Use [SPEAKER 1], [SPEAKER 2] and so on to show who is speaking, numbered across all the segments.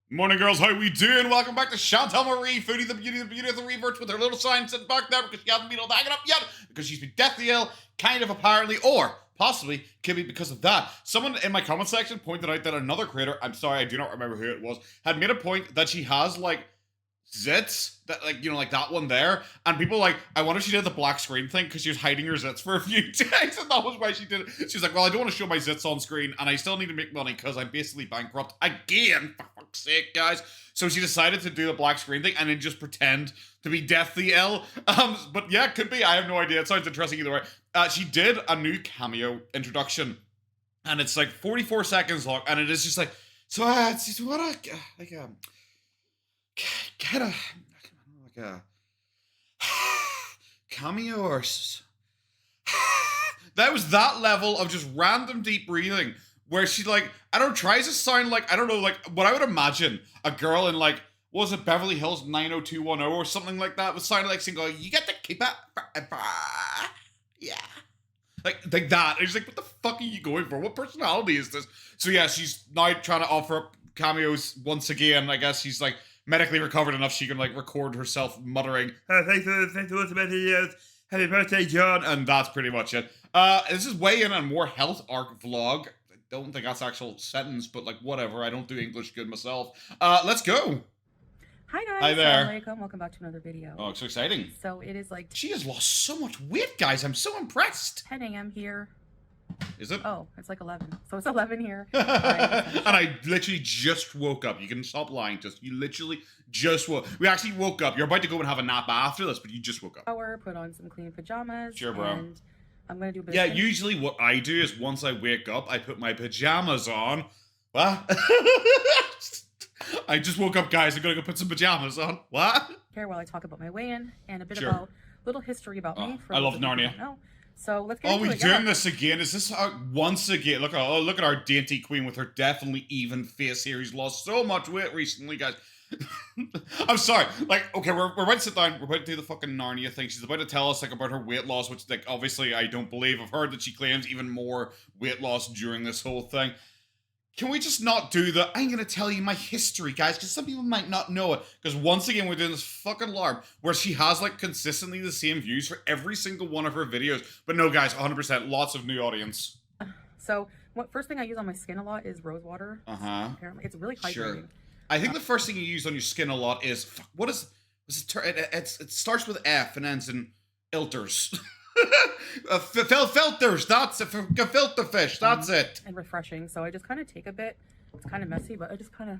[SPEAKER 1] Morning, girls. How we doing? Welcome back to Chantal Marie, Foodie the beauty of the reverts with her little sign sitting back there because she hasn't been able to hang it up yet because she's been deathly ill, kind of apparently, or possibly could be because of that. Someone in my comment section pointed out that another creator, I'm sorry, I do not remember who it was, had made a point that she has like zits, that like, you know, like that one there, and people like, I wonder if she did the black screen thing because she was hiding her zits for a few days, and that was why she did it. She was like, well, I don't want to show my zits on screen, and I still need to make money because I'm basically bankrupt again, for fuck's sake, guys. So she decided to do the black screen thing and then just pretend to be deathly ill. But yeah, could be, I have no idea. It sounds interesting either way. She did a new cameo introduction, and it's like 44 seconds long, and it is just like, so it's just what like get a like a cameo or that was that level of just random deep breathing where she like, I don't know, tries to sound like, I don't know, like what I would imagine a girl in like, what was it, Beverly Hills 90210 or something like that, was sounding like single, you get to keep it forever. Yeah. Like that. It's like, what the fuck are you going for? What personality is this? So yeah, she's now trying to offer up cameos once again. I guess she's like medically recovered enough she can like record herself muttering, thanks for the videos, happy birthday, John, and that's pretty much it. This is way in a more health arc vlog. I don't think that's actual sentence, but like whatever, I don't do English good myself. Let's go.
[SPEAKER 2] Hi guys.
[SPEAKER 1] Hi there.
[SPEAKER 2] Assalamualaikum. Welcome back to another video.
[SPEAKER 1] Oh, it's so exciting.
[SPEAKER 2] So it is like
[SPEAKER 1] She has lost so much weight, guys. I'm so impressed.
[SPEAKER 2] 10 a.m. here.
[SPEAKER 1] Is it?
[SPEAKER 2] Oh, it's like 11. So it's 11 here.
[SPEAKER 1] And I literally just woke up. You can stop lying. You literally just woke. We actually woke up. You're about to go and have a nap after this, but you just woke up.
[SPEAKER 2] Shower, put on some clean pajamas.
[SPEAKER 1] Sure, bro.
[SPEAKER 2] And I'm gonna do a bit.
[SPEAKER 1] Yeah,
[SPEAKER 2] of
[SPEAKER 1] usually what I do is once I wake up, I put my pajamas on. What? I just woke up, guys. I'm gonna go put some pajamas on. What?
[SPEAKER 2] Here while I talk about my weigh-in and a bit
[SPEAKER 1] Sure.
[SPEAKER 2] about little history about me.
[SPEAKER 1] I love Narnia.
[SPEAKER 2] So let's get
[SPEAKER 1] Oh,
[SPEAKER 2] into
[SPEAKER 1] we
[SPEAKER 2] it.
[SPEAKER 1] doing this again? Is this once again? Look at our dainty queen with her definitely even face here. He's lost so much weight recently, guys. I'm sorry. Like, okay, we're about to sit down. We're about to do the fucking Narnia thing. She's about to tell us like about her weight loss, which like obviously I don't believe. I've heard that she claims even more weight loss during this whole thing. Can we just not do the, I'm going to tell you my history, guys, because some people might not know it. Because once again, we're doing this fucking LARP where she has, like, consistently the same views for every single one of her videos. But no, guys, 100%, lots of new audience.
[SPEAKER 2] So, first thing I use on my skin a lot is rose water.
[SPEAKER 1] Uh-huh.
[SPEAKER 2] Apparently, it's really hydrating.
[SPEAKER 1] Sure. I think the first thing you use on your skin a lot is, what is it starts with F and ends in ilters. Filters, that's it. Filter fish, that's it.
[SPEAKER 2] And refreshing. So I just kind of take a bit. It's kind of messy, but I just kind of.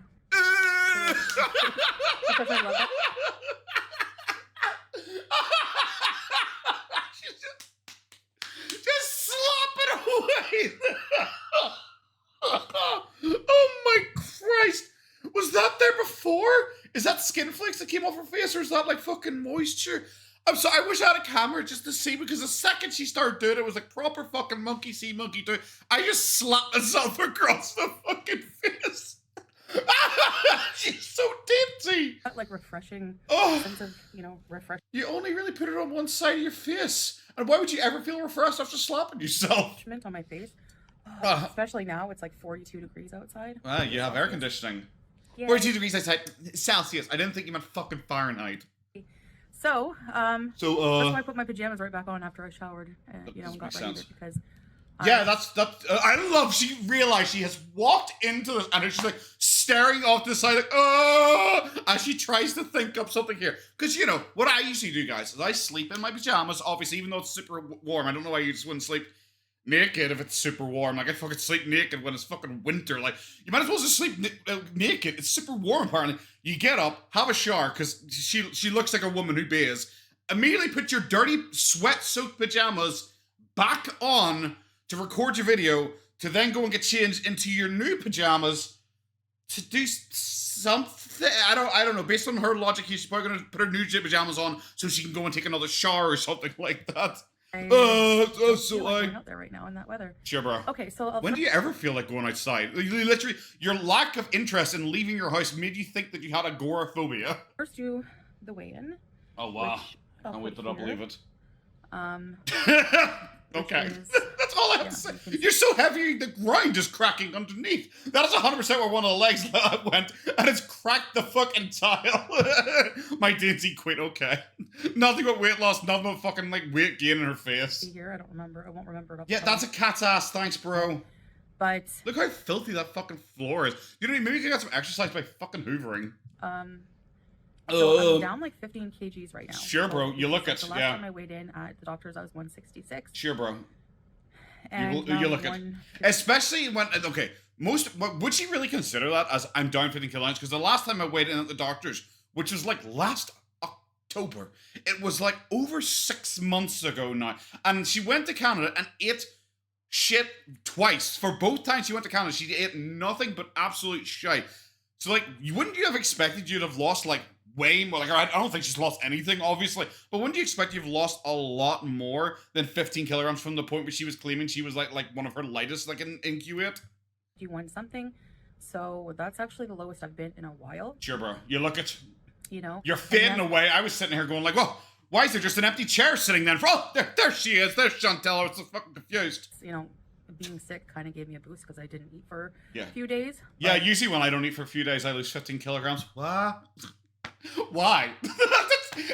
[SPEAKER 2] Because I love it.
[SPEAKER 1] Just slop it away. Oh my Christ. Was that there before? Is that skin flakes that came off her face, or is that like fucking moisture? I'm sorry, I wish I had a camera just to see, because the second she started doing it, it was like proper fucking monkey see, monkey do. I just slapped myself across the fucking face. She's so dainty.
[SPEAKER 2] That like refreshing sense of, refresh.
[SPEAKER 1] You only really put it on one side of your face. And why would you ever feel refreshed after slapping yourself?
[SPEAKER 2] On my face. Especially now, it's like 42 degrees outside.
[SPEAKER 1] Ah, you have air conditioning.
[SPEAKER 2] Yeah.
[SPEAKER 1] 42 degrees outside Celsius. I didn't think you meant fucking Fahrenheit.
[SPEAKER 2] So that's why I put my pajamas right back on after I showered and and got ready because.
[SPEAKER 1] Yeah, that's I love. She realized she has walked into this and she's like staring off to the side, like as she tries to think up something here. Because what I usually do, guys, is I sleep in my pajamas. Obviously, even though it's super warm, I don't know why you just wouldn't sleep naked if it's super warm. Like I fucking sleep naked when it's fucking winter. Like you might as well just sleep naked. It's super warm apparently. You get up, have a shower because she looks like a woman who bathes. Immediately put your dirty sweat-soaked pajamas back on to record your video, to then go and get changed into your new pajamas to do something. I don't know. Based on her logic, she's probably gonna put her new pajamas on so she can go and take another shower or something like that.
[SPEAKER 2] Going out there right now in that weather.
[SPEAKER 1] Sure, bro.
[SPEAKER 2] Okay, so
[SPEAKER 1] when do you ever feel like going outside? Literally, your lack of interest in leaving your house made you think that you had agoraphobia.
[SPEAKER 2] First, do the weigh-in.
[SPEAKER 1] Oh wow! Can't wait till I believe it. Okay. That's all I have to say. You're so heavy, the ground is cracking underneath. That is 100% where one of the legs went, and it's cracked the fucking tile. My dainty queen, okay. Nothing but weight loss, nothing but fucking like weight gain in her face.
[SPEAKER 2] Here, I don't remember. I won't remember it.
[SPEAKER 1] Yeah, that's a cat's ass. Thanks, bro.
[SPEAKER 2] But
[SPEAKER 1] look how filthy that fucking floor is. You know, maybe you can get some exercise by fucking hoovering.
[SPEAKER 2] So I'm down like 15 kgs right now.
[SPEAKER 1] Sure, bro. You look at
[SPEAKER 2] the last time I weighed in at the doctor's, I was 166.
[SPEAKER 1] Sure, bro.
[SPEAKER 2] And
[SPEAKER 1] you look at, especially when okay. Would she really consider that as I'm down 15 kilograms? Because the last time I weighed in at the doctor's, which was like last October, it was like over 6 months ago now, and she went to Canada and ate shit twice. For both times she went to Canada, she ate nothing but absolute shite. So like, wouldn't you have expected you'd have lost like way more? Like, I don't think she's lost anything, obviously, but wouldn't you expect you've lost a lot more than 15 kilograms from the point where she was claiming she was like one of her lightest, like in Q8?
[SPEAKER 2] Do you want something? So that's actually the lowest I've been in a while.
[SPEAKER 1] Sure, bro. You look at,
[SPEAKER 2] you know,
[SPEAKER 1] you're fading away. I was sitting here going like, well, why is there just an empty chair sitting there? Oh, there she is. There's Chantel. I was so fucking confused.
[SPEAKER 2] You know, being sick kind of gave me a boost because I didn't eat for a few days.
[SPEAKER 1] Yeah, usually when I don't eat for a few days, I lose 15 kilograms. What? Why?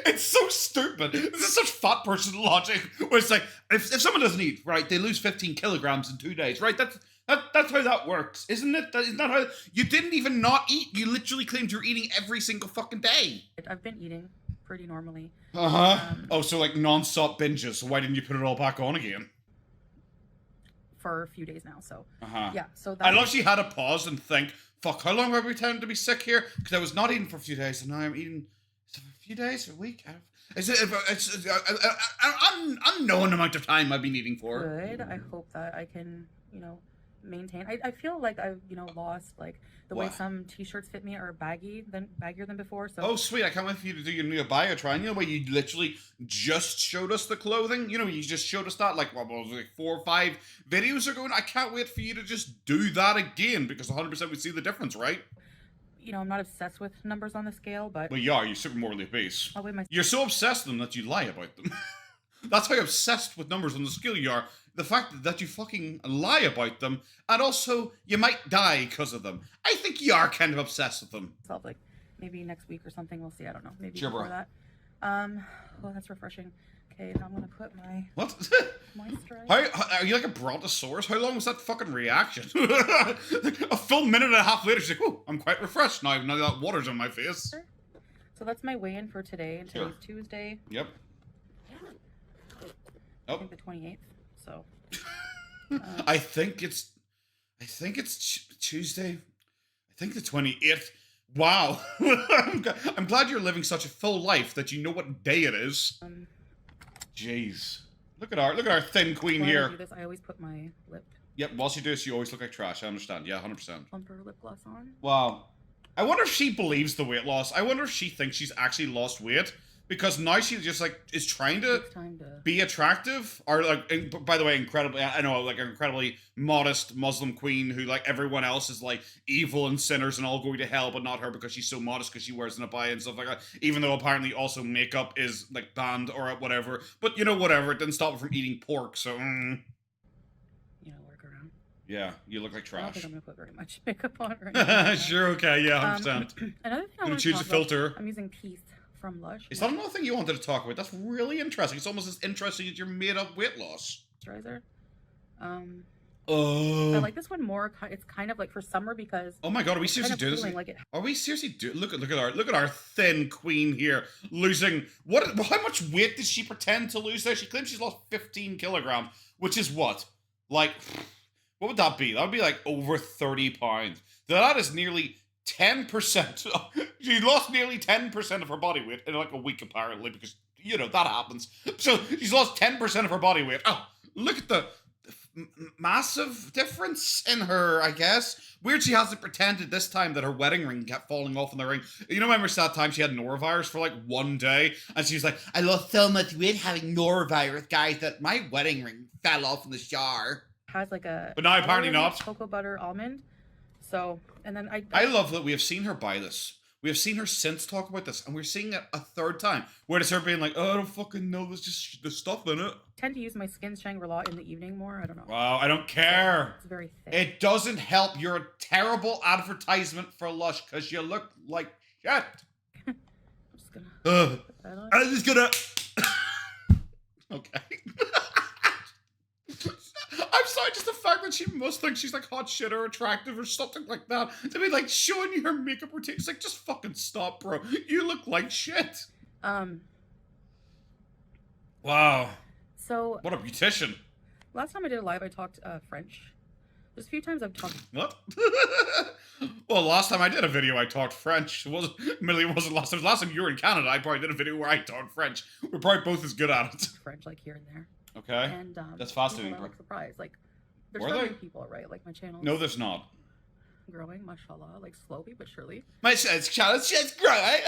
[SPEAKER 1] It's so stupid. This is such fat person logic. Where it's like, if someone doesn't eat, right, they lose 15 kilograms in 2 days, right? That's how that works, isn't it? Isn't that how? You didn't even not eat. You literally claimed you're eating every single fucking day.
[SPEAKER 2] I've been eating pretty normally.
[SPEAKER 1] Oh, so like non-stop binges. So why didn't you put it all back on again?
[SPEAKER 2] For a few days now, so yeah. So
[SPEAKER 1] I love she had a pause and think, fuck, how long have we pretended to be sick here? Because I was not eating for a few days, and now I'm eating for a few days, a week. It's an unknown amount of time I've been eating for.
[SPEAKER 2] Good. I hope that I can, you know, maintain. I feel like I've, you know, lost like the way some t-shirts fit me are baggier than before. So
[SPEAKER 1] oh sweet, I can't wait for you to do your new bio try. You know where you literally just showed us the clothing? You know, you just showed us that like what was it, like 4 or 5 videos ago, and I can't wait for you to just do that again because 100% we see the difference, right?
[SPEAKER 2] You know, I'm not obsessed with numbers on the scale, but
[SPEAKER 1] well, you are. You're super morally obese.
[SPEAKER 2] I'll weigh myself.
[SPEAKER 1] You're so obsessed with them that you lie about them. That's how obsessed with numbers on the scale you are. The fact that you fucking lie about them, and also you might die because of them. I think you are kind of obsessed with them.
[SPEAKER 2] Like maybe next week or something. We'll see. I don't know. Maybe
[SPEAKER 1] sure,
[SPEAKER 2] before
[SPEAKER 1] bro.
[SPEAKER 2] that. Well, that's refreshing. Okay, now I'm gonna put my
[SPEAKER 1] what?
[SPEAKER 2] moisturizer.
[SPEAKER 1] How are you like a brontosaurus? How long was that fucking reaction? A full minute and a half later, she's like, "Oh, I'm quite refreshed now. Now that water's on my face."
[SPEAKER 2] So that's my weigh-in for today. And today's Tuesday.
[SPEAKER 1] Yep.
[SPEAKER 2] I think the 28th. So.
[SPEAKER 1] I think it's Tuesday. I think the 28th. Wow. I'm glad you're living such a full life that you know what day it is. Jeez. Look at our thin queen here.
[SPEAKER 2] I do this, I always put my lip.
[SPEAKER 1] Yep, whilst you do this, you always look like trash. I understand. Yeah, 100%.
[SPEAKER 2] Bumper lip gloss on.
[SPEAKER 1] Wow. I wonder if she believes the weight loss. I wonder if she thinks she's actually lost weight. Because now she just like is trying to be attractive, or like, by the way, incredibly, I know, like an incredibly modest Muslim queen who like everyone else is like evil and sinners and all going to hell, but not her because she's so modest because she wears an abaya and stuff like that. Even though apparently also makeup is like banned or whatever, but you know whatever, it didn't stop her from eating pork. So,
[SPEAKER 2] you know, work around.
[SPEAKER 1] Yeah, you look like trash.
[SPEAKER 2] I don't think I'm gonna put very much makeup on right
[SPEAKER 1] Sure, okay, yeah, 100%.
[SPEAKER 2] Another thing I want to
[SPEAKER 1] choose a filter.
[SPEAKER 2] About, I'm using Peace from Lush.
[SPEAKER 1] Is that another thing you wanted to talk about? That's really interesting. It's almost as interesting as your made-up weight loss.
[SPEAKER 2] Moisturizer. I
[SPEAKER 1] I
[SPEAKER 2] like this one more. It's kind of like for summer because.
[SPEAKER 1] Oh my god, are we seriously doing this?
[SPEAKER 2] Like
[SPEAKER 1] are we seriously doing? Look at our thin queen here losing. How much weight did she pretend to lose there? She claims she's lost 15 kilograms, which is what? Like, what would that be? That would be like over 30 pounds. That is nearly 10%. She lost nearly 10% of her body weight in like a week, apparently, because, you know, that happens. So she's lost 10% of her body weight. Oh, look at the massive difference in her, I guess. Weird she hasn't pretended this time that her wedding ring kept falling off in the ring. You know, remember that time she had norovirus for like 1 day? And she's like, I lost so much weight having norovirus, guys, that my wedding ring fell off in the shower.
[SPEAKER 2] Has like a...
[SPEAKER 1] But now apparently not.
[SPEAKER 2] Cocoa butter almond. So, and then
[SPEAKER 1] I love that we have seen her buy this. We have seen her since talk about this, and we're seeing it a third time. Where it's her being like, oh, I don't fucking know, there's just the stuff in it.
[SPEAKER 2] I tend to use my Skin Shangri-La in the evening more. I don't know.
[SPEAKER 1] Wow, I don't care.
[SPEAKER 2] It's very thick.
[SPEAKER 1] It doesn't help. You're a terrible advertisement for Lush because you look like shit.
[SPEAKER 2] I'm just gonna.
[SPEAKER 1] I'm just gonna. Okay. I'm sorry, just the fact that she must think she's like hot shit or attractive or something like that. To be like showing you her makeup routine. It's like, just fucking stop, bro. You look like shit. Wow.
[SPEAKER 2] So.
[SPEAKER 1] What a beautician.
[SPEAKER 2] Last time I did a live, I talked French. There's a few times I've talked.
[SPEAKER 1] What? Well, last time I did a video, I talked French. It wasn't last time. Last time you were in Canada, I probably did a video where I talked French. We're probably both as good at it.
[SPEAKER 2] French, like here and there.
[SPEAKER 1] Okay.
[SPEAKER 2] And
[SPEAKER 1] that's fascinating.
[SPEAKER 2] People are, like, surprised. Like, there's
[SPEAKER 1] Were
[SPEAKER 2] so many
[SPEAKER 1] they?
[SPEAKER 2] people, right? Like my channel.
[SPEAKER 1] No, there's not.
[SPEAKER 2] Growing, mashallah, like slowly but surely.
[SPEAKER 1] My channel's just growing,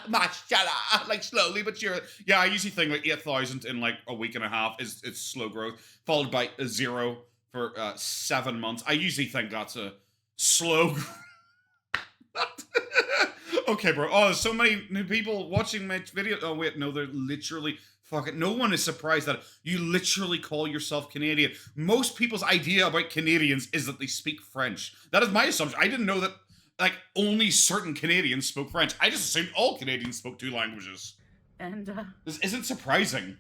[SPEAKER 1] mashallah, like slowly but surely. Yeah, I usually think like 8,000 in like a week and a half is slow growth, followed by a 0 for 7 months. I usually think that's a slow. Okay, bro. Oh, there's so many new people watching my video. Oh wait, no, they're literally. Fuck it. No one is surprised that you literally call yourself Canadian. Most people's idea about Canadians is that they speak French. That is my assumption. I didn't know that, like, only certain Canadians spoke French. I just assumed all Canadians spoke 2 languages.
[SPEAKER 2] And,
[SPEAKER 1] This isn't surprising.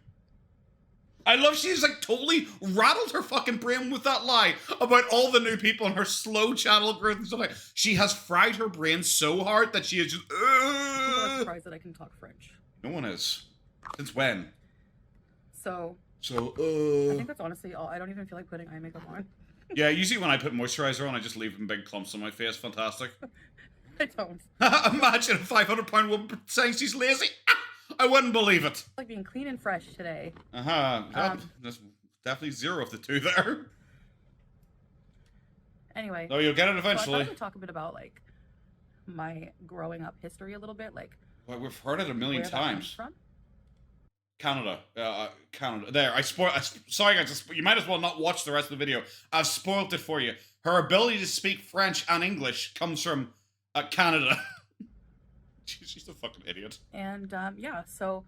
[SPEAKER 1] I love she's, like, totally rattled her fucking brain with that lie about all the new people and her slow channel growth and stuff like that. She has fried her brain so hard that she is just,
[SPEAKER 2] people are surprised that I can talk French.
[SPEAKER 1] No one is. Since when?
[SPEAKER 2] So,
[SPEAKER 1] I
[SPEAKER 2] think that's honestly all. I don't even feel like putting eye makeup on.
[SPEAKER 1] Yeah, usually when I put moisturizer on, I just leave them big clumps on my face. Fantastic.
[SPEAKER 2] I don't.
[SPEAKER 1] Imagine a 500-pound woman saying she's lazy. I wouldn't believe it.
[SPEAKER 2] Like being clean and fresh today.
[SPEAKER 1] That's definitely 0 of the 2 there.
[SPEAKER 2] Anyway.
[SPEAKER 1] Oh, you'll get it eventually.
[SPEAKER 2] So I thought we'd talk a bit about like my growing up history a little bit, like.
[SPEAKER 1] Well, we've heard it a million times.
[SPEAKER 2] That comes from.
[SPEAKER 1] Canada. Canada. There, sorry guys, you might as well not watch the rest of the video. I've spoiled it for you. Her ability to speak French and English comes from Canada. She's a fucking idiot.
[SPEAKER 2] And, yeah, so...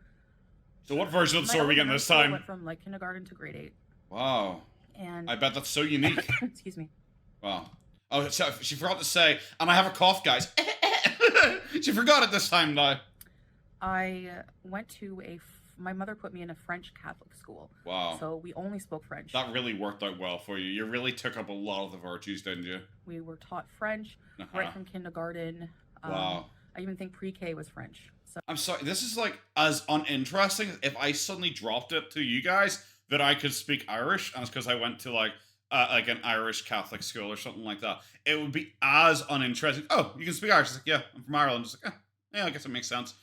[SPEAKER 1] So what version of the story are we getting this time?
[SPEAKER 2] Went from, like, kindergarten to grade 8.
[SPEAKER 1] Wow.
[SPEAKER 2] And...
[SPEAKER 1] I bet that's so unique.
[SPEAKER 2] Excuse me.
[SPEAKER 1] Wow. Oh, so she forgot to say, and I have a cough, guys. She forgot it this time, though.
[SPEAKER 2] I went to my mother put me in a French Catholic school.
[SPEAKER 1] Wow.
[SPEAKER 2] So we only spoke French.
[SPEAKER 1] That really worked out well for you. You really took up a lot of the virtues, didn't you?
[SPEAKER 2] We were taught French right from kindergarten.
[SPEAKER 1] Wow.
[SPEAKER 2] I even think pre-K was French. So
[SPEAKER 1] I'm sorry, this is like as uninteresting if I suddenly dropped it to you guys that I could speak Irish, and it's because I went to like an Irish Catholic school or something like that. It would be as uninteresting. Oh, you can speak Irish? It's like, yeah, I'm from Ireland. It's like, yeah, I guess it makes sense.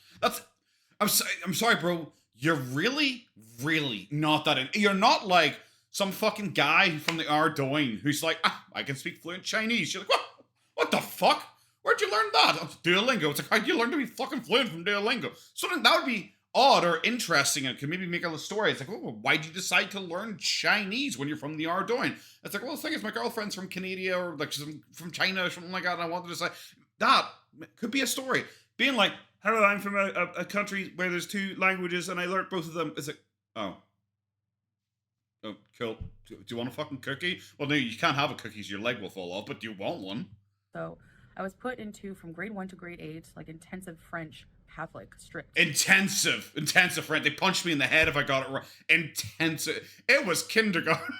[SPEAKER 1] I'm sorry, bro. You're really, really not that you're not like some fucking guy from the Ardoin who's like, I can speak fluent Chinese. You're like, what? What the fuck? Where'd you learn that? Oh, Duolingo. It's like, how'd you learn to be fucking fluent from Duolingo? Something that would be odd or interesting and could maybe make a story. It's like, oh, why'd you decide to learn Chinese when you're from the Ardoin? It's like, well, the thing is, my girlfriend's from Canada or like she's from China or something like that, and I wanted to say that could be a story. Being like, hello, I'm from a country where there's 2 languages and I learned both of them. It's like, oh, cool. Do you want a fucking cookie? Well, no, you can't have a cookie, your leg will fall off, but do you want one?
[SPEAKER 2] So I was put into, from grade 1 to grade 8, like intensive French Catholic strict.
[SPEAKER 1] Intensive French. They punched me in the head if I got it wrong. Intensive. It was kindergarten.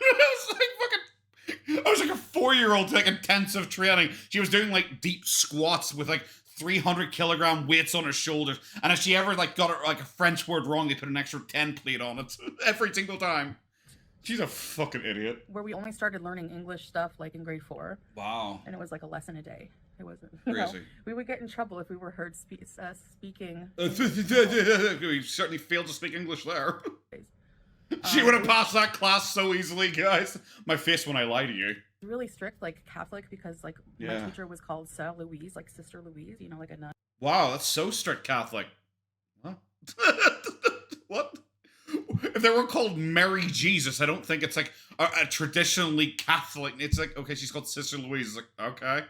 [SPEAKER 1] I was like a 4-year-old to like intensive training. She was doing like deep squats with like 300-kilogram weights on her shoulders, and if she ever like got it like a French word wrong, they put an extra 10 plate on it every single time. She's a fucking idiot.
[SPEAKER 2] Where we only started learning English stuff like in grade 4.
[SPEAKER 1] Wow.
[SPEAKER 2] And it was like a lesson a day. It wasn't.
[SPEAKER 1] Crazy.
[SPEAKER 2] We would get in trouble if we were heard speaking.
[SPEAKER 1] We certainly failed to speak English there. She would have passed that class so easily, guys. My face when I lie to you.
[SPEAKER 2] Really strict, like Catholic, because like my teacher was called Sir Louise, like Sister Louise, you know, like a nun.
[SPEAKER 1] Wow, that's so strict Catholic. What? What? If they were called Mary Jesus, I don't think it's like a traditionally Catholic. It's like, okay, she's called Sister Louise. It's like, okay,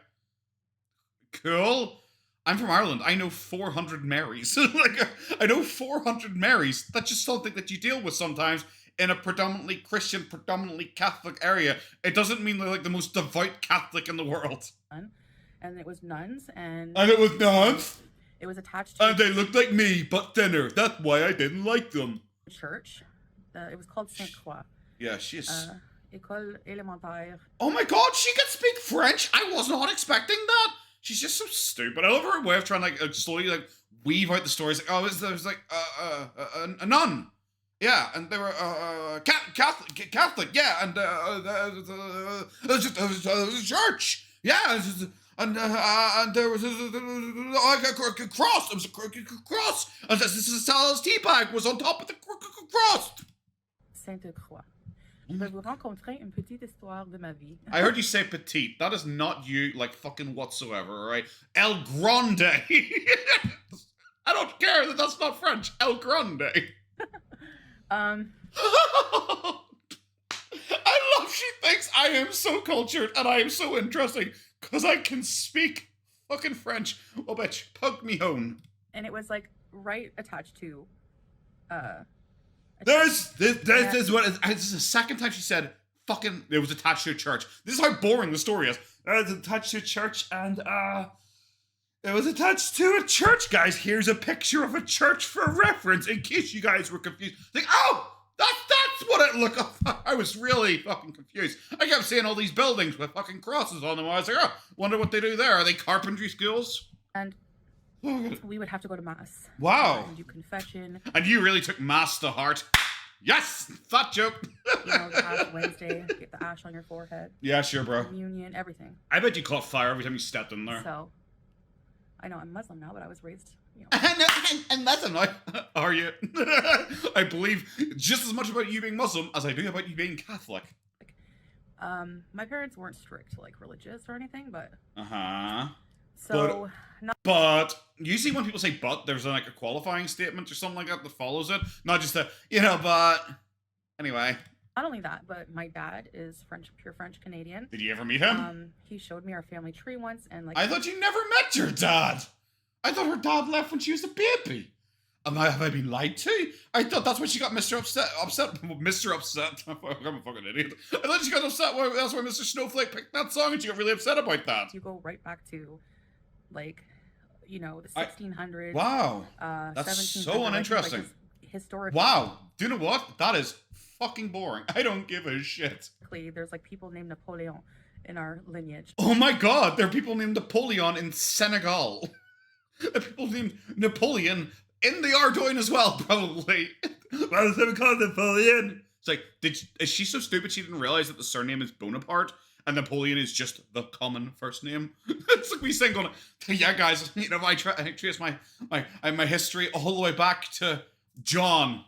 [SPEAKER 1] cool. I'm from Ireland. I know 400 Marys. Like, I know 400 Marys. That's just something that you deal with sometimes in a predominantly Christian, predominantly Catholic area. It doesn't mean they're like the most devout Catholic in the world.
[SPEAKER 2] And it was nuns, and
[SPEAKER 1] it was nuns.
[SPEAKER 2] It was attached to.
[SPEAKER 1] And they looked like me, but thinner. That's why I didn't like them.
[SPEAKER 2] Church. It was called Sainte Croix.
[SPEAKER 1] Yeah, she's.
[SPEAKER 2] École élémentaire.
[SPEAKER 1] Oh my God, she can speak French. I was not expecting that. She's just so stupid. I love her way of trying to like slowly like weave out the stories. Like, oh, there was like a nun, yeah, and they were Catholic, yeah, and it was a church, yeah, and there was a cross. It was a cross, and Sal's tea bag was on top of the cross.
[SPEAKER 2] Sainte Croix. Je vais vous rencontrer une petite histoire de ma vie.
[SPEAKER 1] I heard you say petite. That is not you, like, fucking whatsoever, alright? El Grande. I don't care that that's not French. El Grande. I love she thinks I am so cultured and I am so interesting because I can speak fucking French. Oh, bitch, poke me home.
[SPEAKER 2] And it was, like, right attached to,
[SPEAKER 1] This is the second time she said fucking it was attached to a church. This is how boring the story is. It's attached to a church and it was attached to a church, guys. Here's a picture of a church for reference in case you guys were confused. Like, oh, that's what it looked like. I was really fucking confused. I kept seeing all these buildings with fucking crosses on them. I was like, oh, wonder what they do there. Are they carpentry schools?
[SPEAKER 2] And we would have to go to mass.
[SPEAKER 1] Wow.
[SPEAKER 2] And do confession.
[SPEAKER 1] And you really took mass to heart. Yes! Fat joke!
[SPEAKER 2] You know, the Ash Wednesday, get the ash on your forehead.
[SPEAKER 1] Yeah, sure, bro.
[SPEAKER 2] Communion, everything.
[SPEAKER 1] I bet you caught fire every time you stepped in there.
[SPEAKER 2] So, I know I'm Muslim now, but I was raised, you know.
[SPEAKER 1] and that's annoying. Are you? I believe just as much about you being Muslim as I do about you being Catholic.
[SPEAKER 2] My parents weren't strict, like religious or anything, but.
[SPEAKER 1] So. But usually when people say "but," there's like a qualifying statement or something like that follows it, not just a but. Anyway.
[SPEAKER 2] Not only that, but my dad is pure French Canadian.
[SPEAKER 1] Did you ever meet him?
[SPEAKER 2] He showed me our family tree once, and like.
[SPEAKER 1] I thought you never met your dad. I thought her dad left when she was a baby. Have I been lied to? I thought that's why she got Mr. Upset. Mr. Upset. I'm a fucking idiot. I thought she got upset. That's why Mr. Snowflake picked that song, and she got really upset about that.
[SPEAKER 2] You go right back to, like, you know, the 1600s.
[SPEAKER 1] Wow. That's so uninteresting.
[SPEAKER 2] Like, historic.
[SPEAKER 1] Wow. Do you know what? That is fucking boring. I don't give a shit.
[SPEAKER 2] There's like people named Napoleon in our lineage.
[SPEAKER 1] Oh my God. There are people named Napoleon in Senegal. There are people named Napoleon in the Ardoin as well, probably. Why is it called Napoleon? It's like, is she so stupid she didn't realize that the surname is Bonaparte? And Napoleon is just the common first name. It's like we saying, going, yeah, guys, you know, I trace my history all the way back to John.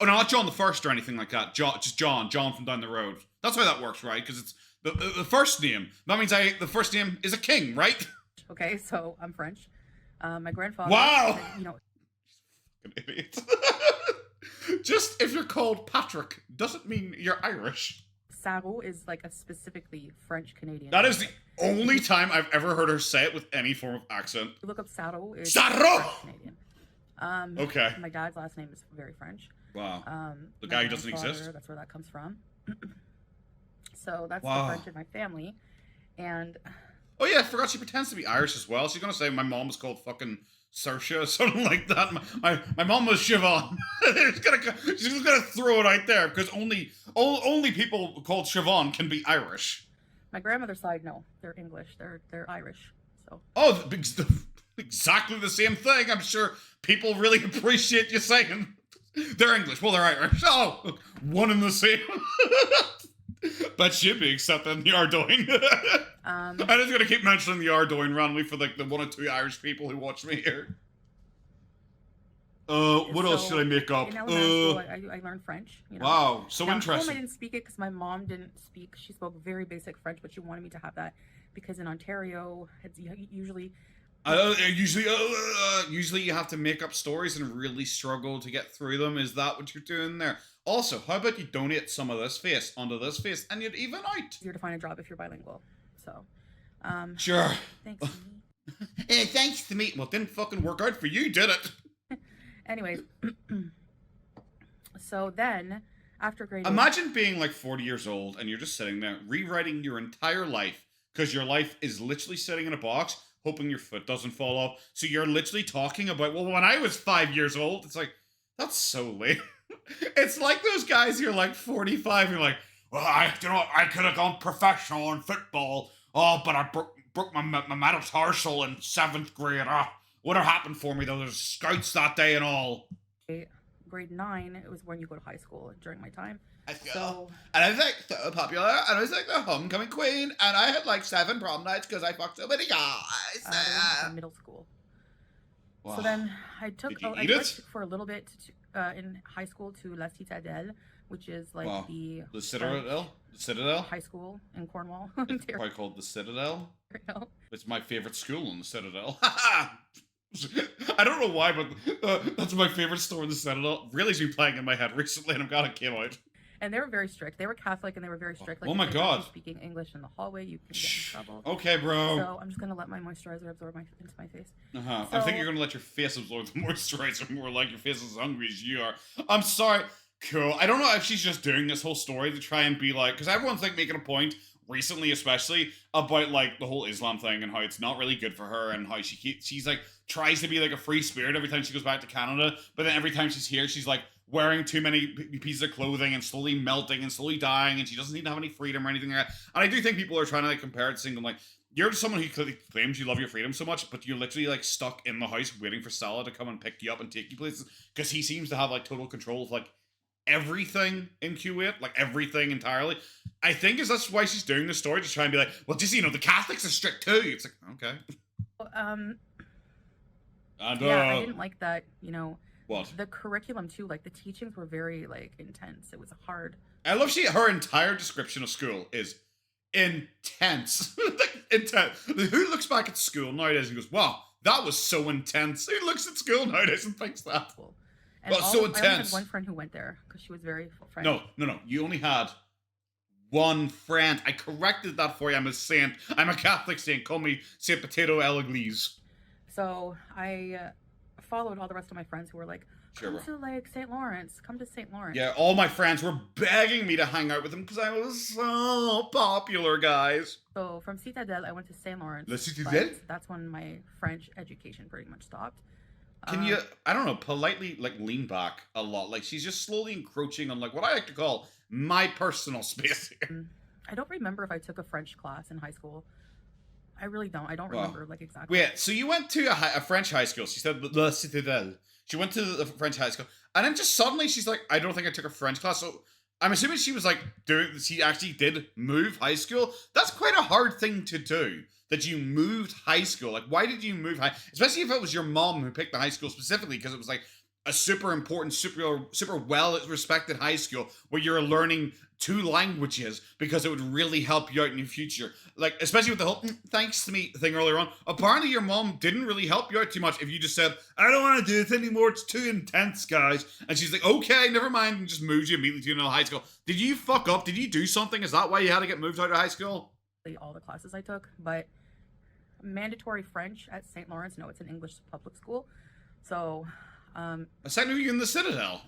[SPEAKER 1] Oh, no, not John the First or anything like that. Just John from down the road. That's how that works, right? Because it's the first name. That means the first name is a king, right?
[SPEAKER 2] Okay, so I'm French. My grandfather.
[SPEAKER 1] Wow.
[SPEAKER 2] You know.
[SPEAKER 1] Fucking idiot. Just if you're called Patrick doesn't mean you're Irish.
[SPEAKER 2] Saro is like a specifically French Canadian.
[SPEAKER 1] That is the only time I've ever heard her say it with any form of accent.
[SPEAKER 2] You look up Saro.
[SPEAKER 1] Saro!
[SPEAKER 2] Canadian.
[SPEAKER 1] Okay.
[SPEAKER 2] My dad's last name is very French.
[SPEAKER 1] Wow. The guy who doesn't exist?
[SPEAKER 2] That's where that comes from. So that's the French in my family. And.
[SPEAKER 1] Oh yeah, I forgot she pretends to be Irish as well. She's gonna say my mom was called fucking Saoirse or something like that. My mom was Siobhan. she's just gonna throw it out there because only people called Siobhan can be Irish.
[SPEAKER 2] My grandmother's side, no, they're English. They're Irish. So.
[SPEAKER 1] Oh, exactly the same thing. I'm sure people really appreciate you saying they're English. Well, they're Irish. Oh, one and the same. That should be accepted in the Ardoin. I'm just going to keep mentioning the Ardoin randomly for like the 1 or 2 Irish people who watch me here. What else should I make up?
[SPEAKER 2] In elementary school, I learned French. You know?
[SPEAKER 1] Wow, so
[SPEAKER 2] now,
[SPEAKER 1] interesting.
[SPEAKER 2] At home I didn't speak it because my mom didn't speak. She spoke very basic French, but she wanted me to have that because in Ontario, it's usually...
[SPEAKER 1] Usually you have to make up stories and really struggle to get through them. Is that what you're doing there? Also, how about you donate some of this face onto this face and you'd even out?
[SPEAKER 2] Easier to find a job if you're bilingual. So,
[SPEAKER 1] sure.
[SPEAKER 2] Thanks.
[SPEAKER 1] Thanks to me. Well, it didn't fucking work out for you, did it?
[SPEAKER 2] Anyways, so then after grade
[SPEAKER 1] Imagine being like 40 years old and you're just sitting there rewriting your entire life because your life is literally sitting in a box hoping your foot doesn't fall off. So you're literally talking about, well, when I was 5 years old, it's like, that's so late. It's like those guys who are like 45 and you're like, well, I could have gone professional in football. Oh, but I broke my metatarsal in 7th grade. What happened for me though? There's scouts that day and all.
[SPEAKER 2] grade 9, it was when you go to high school during my time.
[SPEAKER 1] So, and I was like so popular, and I was like the homecoming queen, and I had like 7 prom nights because I fucked so many guys.
[SPEAKER 2] In middle school.
[SPEAKER 1] Wow.
[SPEAKER 2] So then I took
[SPEAKER 1] I switched
[SPEAKER 2] for a little bit in high school to La Citadelle, which is like the
[SPEAKER 1] Citadel
[SPEAKER 2] high school in Cornwall.
[SPEAKER 1] It's probably called the Citadel.
[SPEAKER 2] No.
[SPEAKER 1] It's my favorite school in the Citadel. I don't know why, but that's my favorite store in the Citadel. Really has been playing in my head recently, and I'm glad it came out.
[SPEAKER 2] And they were very strict. They were Catholic, and they were very strict. Like,
[SPEAKER 1] oh my god!
[SPEAKER 2] Speaking English in the hallway, you can get in trouble.
[SPEAKER 1] Okay, bro.
[SPEAKER 2] So I'm just gonna let my moisturizer absorb into my face.
[SPEAKER 1] So, I think you're gonna let your face absorb the moisturizer more, like your face is as hungry as you are. I'm sorry. Cool. I don't know if she's just doing this whole story to try and be like, because everyone's like making a point recently, especially about like the whole Islam thing and how it's not really good for her and how she's like tries to be like a free spirit every time she goes back to Canada, but then every time she's here, she's like wearing too many pieces of clothing and slowly melting and slowly dying, and she doesn't need to have any freedom or anything like that. And I do think people are trying to like compare it to single like, you're just someone who claims you love your freedom so much, but you're literally like stuck in the house waiting for Salah to come and pick you up and take you places, because he seems to have like total control of like everything in Kuwait, like everything entirely. I think that's why she's doing this story, to try and be like, well, just, the Catholics are strict too. It's like, okay.
[SPEAKER 2] Yeah, I didn't like that,
[SPEAKER 1] What?
[SPEAKER 2] The curriculum too, like the teachings were very like intense. It was hard.
[SPEAKER 1] I love her entire description of school is intense. Like, intense. Who looks back at school nowadays and goes, wow, that was so intense? Who looks at school nowadays and thinks that?
[SPEAKER 2] Cool.
[SPEAKER 1] And well, so intense.
[SPEAKER 2] I only had one friend who went there because she was very friendly.
[SPEAKER 1] No. You only had one friend. I corrected that for you. I'm a saint. I'm a Catholic saint. Call me Saint Potato Eglise.
[SPEAKER 2] So I followed all the rest of my friends who were like, come to like St. Lawrence. Come to St. Lawrence.
[SPEAKER 1] Yeah, all my friends were begging me to hang out with them because I was so popular, guys.
[SPEAKER 2] So from Citadelle, I went to St. Lawrence.
[SPEAKER 1] Le Citadelle?
[SPEAKER 2] That's when my French education pretty much stopped.
[SPEAKER 1] Can you, I don't know, politely like lean back a lot? Like she's just slowly encroaching on like what I like to call my personal space here.
[SPEAKER 2] I don't remember if I took a French class in high school. I really don't. I don't remember like exactly.
[SPEAKER 1] Wait, so you went to a French high school. She said La Citadelle. She went to the French high school. And then just suddenly she's like, I don't think I took a French class. So I'm assuming she was like she actually did move high school. That's quite a hard thing to do. That you moved high school. Like, why did you move especially if it was your mom who picked the high school specifically, because it was like a super important, super well respected high school where you're learning 2 languages because it would really help you out in your future. Like, especially with the whole thanks to me thing earlier on. Apparently your mom didn't really help you out too much if you just said, I don't want to do this anymore, it's too intense, guys. And she's like, okay, never mind, and just moved you immediately to another high school. Did you fuck up? Did you do something? Is that why you had to get moved out of high school?
[SPEAKER 2] All the classes I took, but mandatory French at St. Lawrence. No, it's an English public school. So,
[SPEAKER 1] aside from you in the Citadel.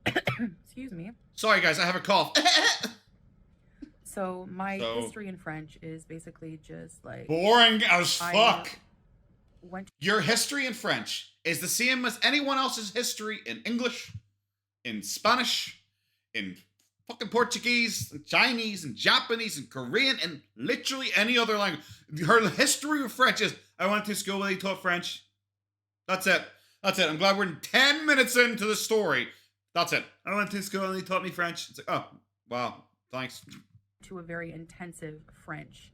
[SPEAKER 2] Excuse me.
[SPEAKER 1] Sorry, guys, I have a cough.
[SPEAKER 2] So my history in French is basically just like
[SPEAKER 1] boring as fuck.
[SPEAKER 2] Your
[SPEAKER 1] history in French is the same as anyone else's history in English, in Spanish, in fucking Portuguese, and Chinese, and Japanese, and Korean, and literally any other language. Her history of French is, I went to school where they taught French. That's it. I'm glad we're 10 minutes into the story. That's it. I went to school and they taught me French. It's like, oh, wow, thanks.
[SPEAKER 2] To a very intensive French.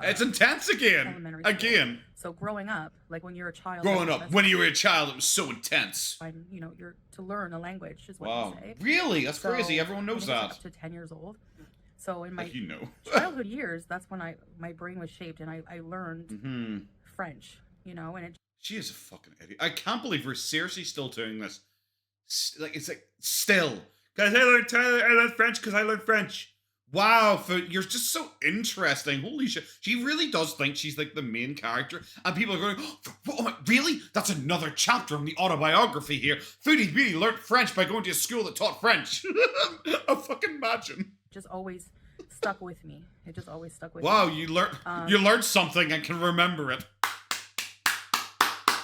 [SPEAKER 1] It's intense again. Again.
[SPEAKER 2] So growing up, like when you're a child.
[SPEAKER 1] When you were a child, it was so intense.
[SPEAKER 2] You're to learn a language is what you say.
[SPEAKER 1] Really? That's crazy. Everyone knows that.
[SPEAKER 2] Up to 10 years old. So in my
[SPEAKER 1] childhood
[SPEAKER 2] years, that's when my brain was shaped and I learned French, and it.
[SPEAKER 1] She is a fucking idiot. I can't believe we're seriously still doing this. It's like, still. Guys, I learned French because I learned French. Wow, you're just so interesting. Holy shit. She really does think she's like the main character. And people are going, oh my, really? That's another chapter in the autobiography here. Foodie Beauty learned French by going to a school that taught French. I fucking imagine.
[SPEAKER 2] Just always stuck with me. It just always stuck with me.
[SPEAKER 1] Wow, you learned something and can remember it.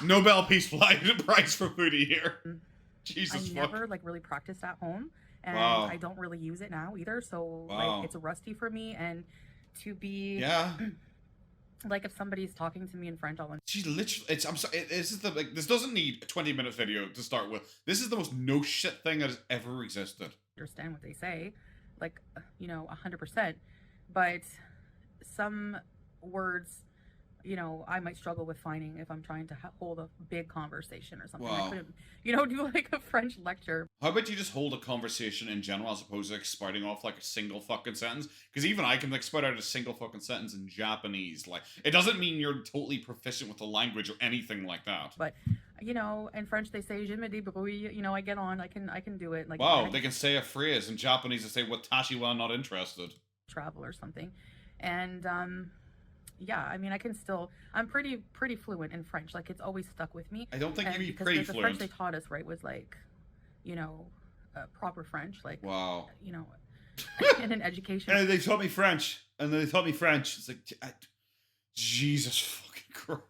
[SPEAKER 1] Nobel Peace Prize for Foodie here. Jesus
[SPEAKER 2] I
[SPEAKER 1] fuck.
[SPEAKER 2] never like really practiced at home. And
[SPEAKER 1] Wow.
[SPEAKER 2] I don't really use it now either, so
[SPEAKER 1] Wow.
[SPEAKER 2] like it's rusty for me. And to be
[SPEAKER 1] Yeah.
[SPEAKER 2] like if somebody's talking to me in French, I'll
[SPEAKER 1] She's literally. I'm sorry. This is the like. This doesn't need a 20-minute video to start with. This is the most no shit thing that has ever existed.
[SPEAKER 2] understand what they say, like 100%. But some words, I might struggle with finding if I'm trying to hold a big conversation or something.
[SPEAKER 1] Wow.
[SPEAKER 2] I couldn't, do like a French lecture.
[SPEAKER 1] How about you just hold a conversation in general as opposed to like spouting off like a single fucking sentence? Because even I can like spout out a single fucking sentence in Japanese. Like, it doesn't mean you're totally proficient with the language or anything like that.
[SPEAKER 2] But in French they say "je me débrouille." I get on. I can do it. Like,
[SPEAKER 1] Wow, they can say a phrase in Japanese. They say "watashi wa not interested."
[SPEAKER 2] Travel or something, and yeah, I mean, I'm pretty fluent in French. Like, it's always stuck with me.
[SPEAKER 1] I don't think
[SPEAKER 2] And
[SPEAKER 1] you'd be
[SPEAKER 2] because
[SPEAKER 1] pretty
[SPEAKER 2] the
[SPEAKER 1] fluent.
[SPEAKER 2] French they taught us, right, was like, proper French, like,
[SPEAKER 1] Wow.
[SPEAKER 2] in an education.
[SPEAKER 1] And they taught me French. It's like, Jesus fucking Christ.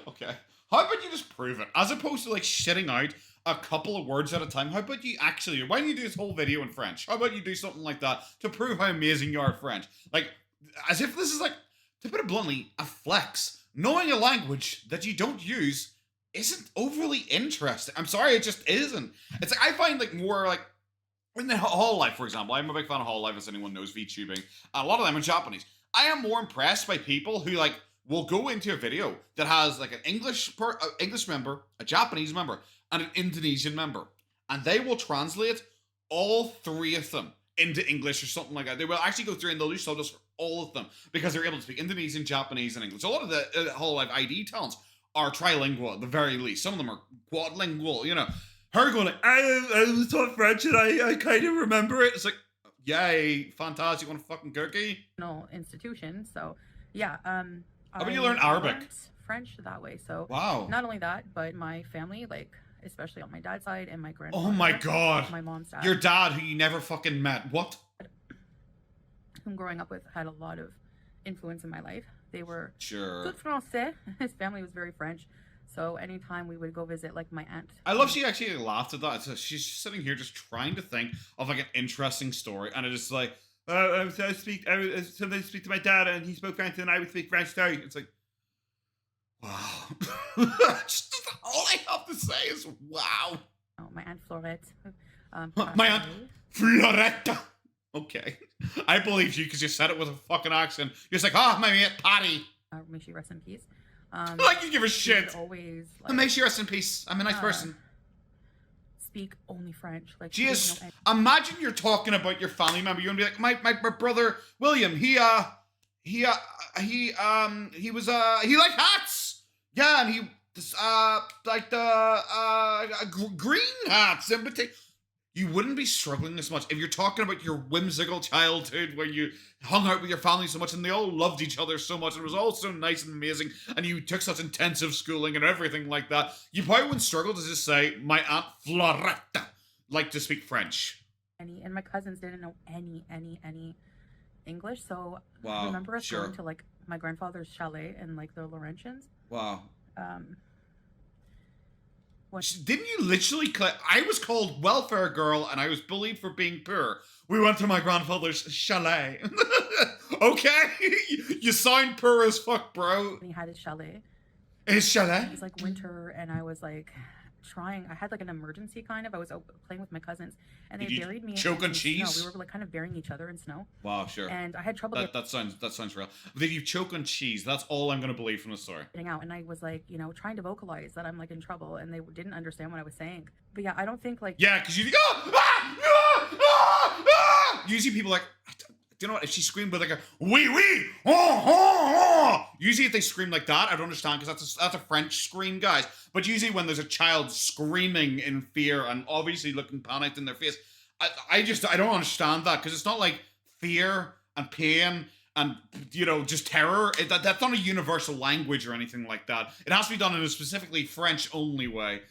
[SPEAKER 1] Okay. How about you just prove it? As opposed to like shitting out a couple of words at a time, how about you actually, why don't you do this whole video in French? How about you do something like that to prove how amazing you are at French? Like, as if this is like, to put it bluntly, a flex. Knowing a language that you don't use isn't overly interesting. I'm sorry, it just isn't. It's like, I find like more like, in the Hall Life, for example, I'm a big fan of Hall Life, as anyone knows, VTubing. A lot of them are Japanese. I am more impressed by people who like will go into a video that has like an English member, a Japanese member, and an Indonesian member, and they will translate all three of them into English or something like that. They will actually go through and they'll do subtitles for all of them because they're able to speak Indonesian, Japanese, and English. A lot of the Hall Life ID talents are trilingual at the very least. Some of them are quadlingual. Her going like, I was taught French and I kind of remember it. It's like, yay, fantastic, you want a fucking cookie?
[SPEAKER 2] Institution. So yeah,
[SPEAKER 1] How about you learn Arabic?
[SPEAKER 2] learned French that way. So
[SPEAKER 1] Wow.
[SPEAKER 2] not only that, but my family, like especially on my dad's side and my grandfather.
[SPEAKER 1] Oh my god.
[SPEAKER 2] My mom's dad.
[SPEAKER 1] Your dad who you never fucking met. What?
[SPEAKER 2] Whom growing up with had a lot of influence in my life. They were
[SPEAKER 1] Sure.
[SPEAKER 2] tout français. His family was very French. So anytime we would go visit like my aunt.
[SPEAKER 1] I love she actually laughed at that. So she's just sitting here just trying to think of like an interesting story, and it is like, I would sometimes speak to my dad, and he spoke French, and I would speak French too. It's like, wow. Just all I have to say is wow.
[SPEAKER 2] My aunt Florette.
[SPEAKER 1] My aunt Floretta. Okay, I believe you because you said it with a fucking accent. You're just like, my mate Patty.
[SPEAKER 2] May she rest in peace.
[SPEAKER 1] Like you give a
[SPEAKER 2] she would
[SPEAKER 1] shit.
[SPEAKER 2] always
[SPEAKER 1] May she rest in peace. I'm a nice person.
[SPEAKER 2] speak only French. Like
[SPEAKER 1] She
[SPEAKER 2] she
[SPEAKER 1] is.
[SPEAKER 2] didn't know any-
[SPEAKER 1] Imagine you're talking about your family member. You're gonna be like, my brother William. He liked hats. Yeah, and he like the green hats in particular. You wouldn't be struggling as much if you're talking about your whimsical childhood where you hung out with your family so much and they all loved each other so much and it was all so nice and amazing and you took such intensive schooling and everything like that. You probably wouldn't struggle to just say, my Aunt Floretta liked to speak French.
[SPEAKER 2] and my cousins didn't know any English. So
[SPEAKER 1] Wow.
[SPEAKER 2] I remember us
[SPEAKER 1] Sure.
[SPEAKER 2] going to like my grandfather's chalet in like the Laurentians.
[SPEAKER 1] Wow.
[SPEAKER 2] When
[SPEAKER 1] Didn't you literally I was called welfare girl and I was bullied for being poor. We went to my grandfather's chalet. Okay? You sound poor as fuck, bro.
[SPEAKER 2] he had his chalet,
[SPEAKER 1] His chalet?
[SPEAKER 2] it was like winter, and I was like I had like an emergency kind of. I was playing with my cousins, and
[SPEAKER 1] Did
[SPEAKER 2] they
[SPEAKER 1] you
[SPEAKER 2] buried me
[SPEAKER 1] choke
[SPEAKER 2] in
[SPEAKER 1] on
[SPEAKER 2] snow.
[SPEAKER 1] cheese?
[SPEAKER 2] We were like kind of burying each other in snow,
[SPEAKER 1] Wow, sure.
[SPEAKER 2] and I had trouble
[SPEAKER 1] That sounds real. Did you choke on cheese? That's all I'm gonna believe from the story.
[SPEAKER 2] getting out, and I was like, trying to vocalize that I'm like in trouble, and they didn't understand what I was saying. But yeah, I don't think like
[SPEAKER 1] Yeah, because you think, usually people are like, do you know what? If she screamed with like a wee wee, usually if they scream like that, I don't understand because that's a French scream, guys. But usually when there's a child screaming in fear and obviously looking panicked in their face, I don't understand that because it's not like fear and pain and just terror. That's not a universal language or anything like that. It has to be done in a specifically French only way.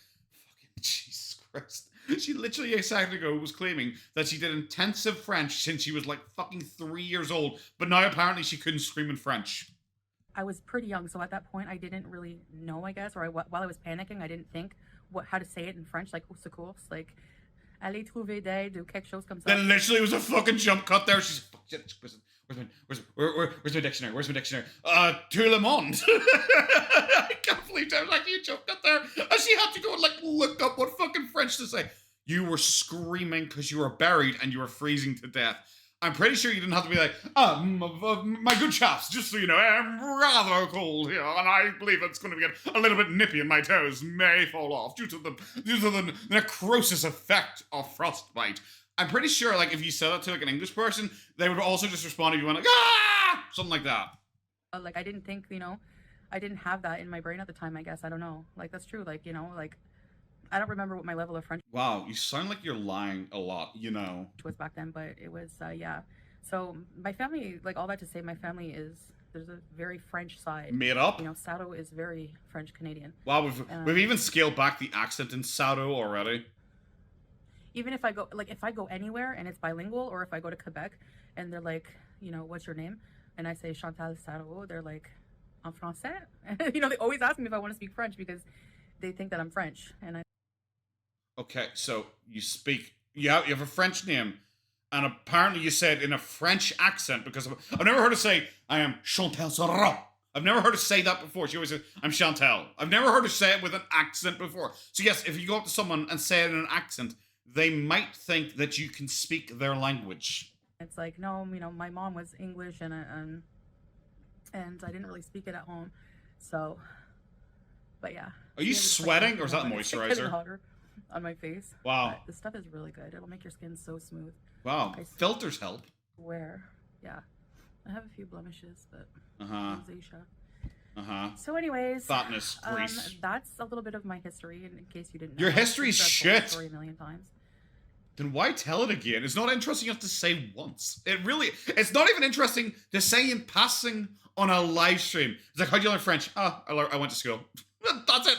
[SPEAKER 1] Fucking Jesus Christ. She literally a second ago was claiming that she did intensive French since she was like fucking 3 years old, but now apparently she couldn't scream in French.
[SPEAKER 2] I was pretty young, so at that point I didn't really know, I guess, or while I was panicking, I didn't think how to say it in French, like au secours, like aller trouver d'aide ou quelque chose comme ça.
[SPEAKER 1] Then literally was a fucking jump cut there. She's fuck, shit, where's my dictionary? Where's my dictionary? Tout le monde. I can't believe there was actually a jump cut there. And she had to go and like look up what fucking French to say. You were screaming because you were buried and you were freezing to death. I'm pretty sure you didn't have to be like, my good chaps, just so you know, I'm rather cold here, and I believe it's going to get a little bit nippy and my toes may fall off due to the necrosis effect of frostbite. I'm pretty sure, like, if you said that to like an English person, they would also just respond if you went like, ah, something like that.
[SPEAKER 2] Like, I didn't think, I didn't have that in my brain at the time, I guess. I don't know. Like, that's true. Like, like, I don't remember what my level of French
[SPEAKER 1] Wow, you sound like you're lying a lot,
[SPEAKER 2] was back then, but it was, yeah. So my family, like, all that to say, my family there's a very French side.
[SPEAKER 1] Made up?
[SPEAKER 2] Sado is very French Canadian.
[SPEAKER 1] Wow, we've even scaled back the accent in Sado already.
[SPEAKER 2] Even if I go anywhere and it's bilingual, or if I go to Quebec and they're like, what's your name? And I say Chantal Sado, they're like, en français? They always ask me if I want to speak French because they think that I'm French, and
[SPEAKER 1] Okay, so you have a French name, and apparently you said in a French accent, because I've never heard her say, I am Chantal Sarah. I've never heard her say that before. She always says, I'm Chantal. I've never heard her say it with an accent before. So yes, if you go up to someone and say it in an accent, they might think that you can speak their language.
[SPEAKER 2] It's like, no, my mom was English, and I didn't really speak it at home, so, but yeah.
[SPEAKER 1] Are you sweating, or is that moisturizer?
[SPEAKER 2] Hotter on my face.
[SPEAKER 1] Wow.
[SPEAKER 2] But this stuff is really good. It'll make your skin so smooth.
[SPEAKER 1] Wow. Filters help.
[SPEAKER 2] Where? Yeah. I have a few blemishes, but
[SPEAKER 1] rosacea.
[SPEAKER 2] So anyways,
[SPEAKER 1] fatness, grease.
[SPEAKER 2] That's a little bit of my history, in case you didn't know.
[SPEAKER 1] Your history's shit.
[SPEAKER 2] Story a million times.
[SPEAKER 1] Then why tell it again? It's not interesting enough to say once. It's not even interesting to say in passing on a live stream. It's like, how'd you learn French? I went to school. That's it.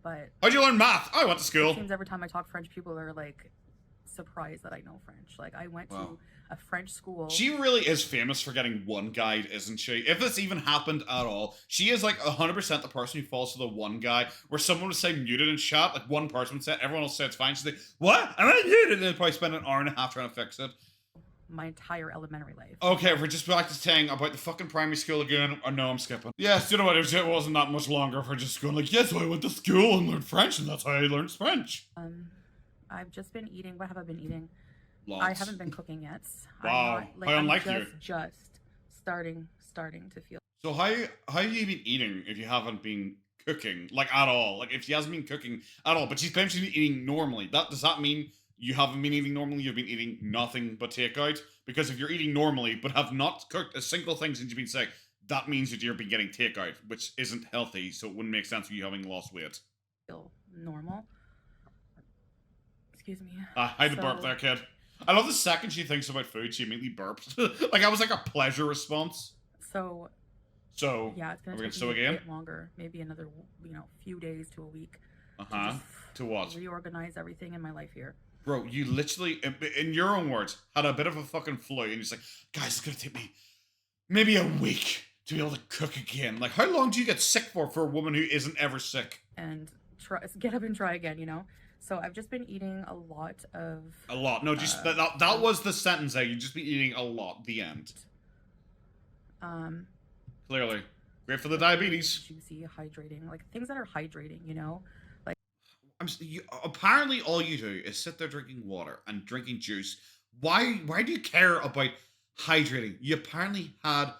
[SPEAKER 2] But
[SPEAKER 1] how'd you learn math? I went to school.
[SPEAKER 2] It seems every time I talk French, people are like surprised that I know French. Like, I went to a French school.
[SPEAKER 1] She really is famous for getting one guide, isn't she? If this even happened at all, she is like 100% the person who falls to the one guy where someone would say muted in chat, like one person would say it, everyone else said it's fine. She's like, what? Am I muted? And they'd probably spend an hour and a half trying to fix it.
[SPEAKER 2] My entire elementary life.
[SPEAKER 1] Okay, we're just back to saying about the fucking primary school again. Oh no, I'm skipping. Yes, you know what? It wasn't that much longer for just going like, yes, I went to school and learned French, and that's how I learned French.
[SPEAKER 2] I've just been eating. What have I been eating?
[SPEAKER 1] Lots.
[SPEAKER 2] I haven't been cooking yet.
[SPEAKER 1] Wow, how unlike you.
[SPEAKER 2] Just starting to feel.
[SPEAKER 1] So how have you been eating if you haven't been cooking, like, at all? Like, if she hasn't been cooking at all, but she's claimed she's been eating normally. Does that mean you haven't been eating normally? You've been eating nothing but takeout? Because if you're eating normally but have not cooked a single thing since you've been sick, that means that you've been getting takeout, which isn't healthy. So it wouldn't make sense for you having lost weight.
[SPEAKER 2] Feel normal. Excuse me.
[SPEAKER 1] Hide the burp there, kid. I love the second she thinks about food, she immediately burps. Like, I was like a pleasure response.
[SPEAKER 2] So yeah, it's gonna take me a bit longer, maybe another few days to a week.
[SPEAKER 1] To what?
[SPEAKER 2] Reorganize everything in my life here.
[SPEAKER 1] Bro, you literally, in your own words, had a bit of a fucking flu, and you're just like, guys, it's gonna take me maybe a week to be able to cook again. Like, how long do you get sick for a woman who isn't ever sick?
[SPEAKER 2] And get up and try again, So I've just been eating a lot of...
[SPEAKER 1] A lot. No, just that was the sentence there. You've just been eating a lot. The end. Clearly. Great for the diabetes.
[SPEAKER 2] Juicy, hydrating. Like, things that are hydrating, Like...
[SPEAKER 1] apparently all you do is sit there drinking water and drinking juice. Why do you care about hydrating? You apparently had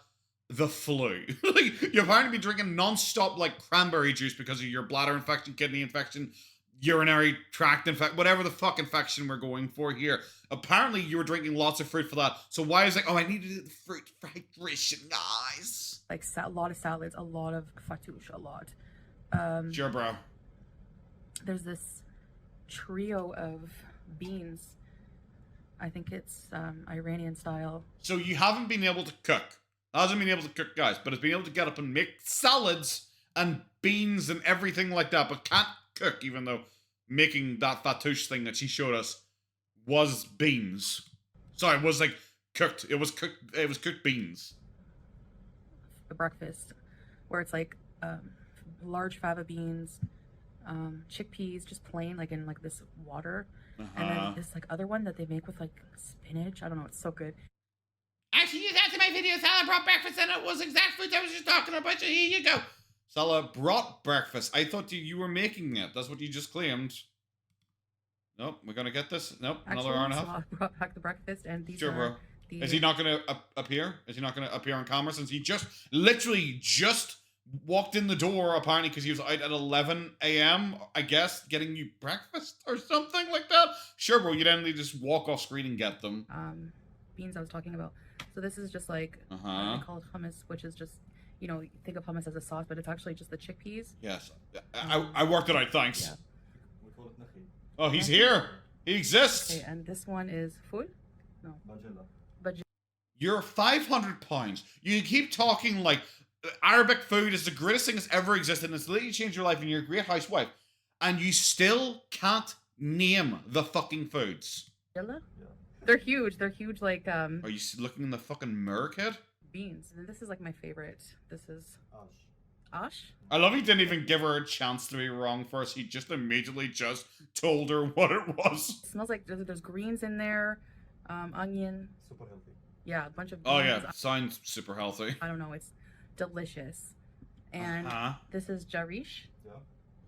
[SPEAKER 1] the flu. Like, you apparently been drinking non-stop, like, cranberry juice because of your bladder infection, kidney infection, urinary tract infection, whatever the fuck infection we're going for here. Apparently you were drinking lots of fruit for that. So why is it, I needed the fruit for hydration, guys?
[SPEAKER 2] Like, a lot of salads, a lot of fattoush, a lot.
[SPEAKER 1] Sure, bro.
[SPEAKER 2] There's this trio of beans I think it's Iranian style.
[SPEAKER 1] So you haven't been able to cook. Hasn't been able to cook, guys, but has been able to get up and make salads and beans and everything like that, but can't cook, even though making that fattoush thing that she showed us was beans. Sorry, it was like cooked. It was cooked beans.
[SPEAKER 2] A breakfast where it's like large fava beans, chickpeas, just plain, like in like this water. And then this like other one that they make with like spinach. I don't know. It's so good.
[SPEAKER 1] Actually, you got to my video. Salah brought breakfast and it was exact food I was just talking about. So here you go. Salah brought breakfast. I thought you were making it. That's what you just claimed. Nope, we're gonna get this. Nope,
[SPEAKER 2] Actually,
[SPEAKER 1] another hour and a half.
[SPEAKER 2] Salah brought back the breakfast, and these
[SPEAKER 1] Sure,
[SPEAKER 2] are
[SPEAKER 1] bro.
[SPEAKER 2] the.
[SPEAKER 1] Is he not gonna appear? Is he not gonna appear on camera since he just literally just walked in the door apparently because he was out at 11 a.m. I guess getting you breakfast or something like that. Sure, bro. You then need to just walk off screen and get them.
[SPEAKER 2] Beans I was talking about. So this is just like they call it hummus, which is just, you know, you think of hummus as a sauce, but it's actually just the chickpeas.
[SPEAKER 1] Yes, I worked it out. Thanks.
[SPEAKER 2] Yeah.
[SPEAKER 3] We call it nakhi.
[SPEAKER 1] Oh, he's here. He exists.
[SPEAKER 2] Okay, and this one is food. No.
[SPEAKER 3] Bajilla.
[SPEAKER 1] You're 500 pounds. You keep talking like Arabic food is the greatest thing that's ever existed, and it's literally changed your life, and you're a great housewife, and you still can't name the fucking foods.
[SPEAKER 2] Bajilla?
[SPEAKER 3] Yeah.
[SPEAKER 2] They're huge. They're huge, like
[SPEAKER 1] Are you looking in the fucking mirror, kid?
[SPEAKER 2] beans. And this is like my favorite. This is
[SPEAKER 3] Ash.
[SPEAKER 2] ash.
[SPEAKER 1] I love he didn't even give her a chance to be wrong first. He just immediately just told her what it was.
[SPEAKER 2] It smells like there's greens in there, onion.
[SPEAKER 3] Super healthy.
[SPEAKER 2] Yeah, a bunch of
[SPEAKER 1] Oh
[SPEAKER 2] beans.
[SPEAKER 1] yeah, sounds super healthy.
[SPEAKER 2] I don't know. It's delicious. And this is jarish.
[SPEAKER 3] Yeah.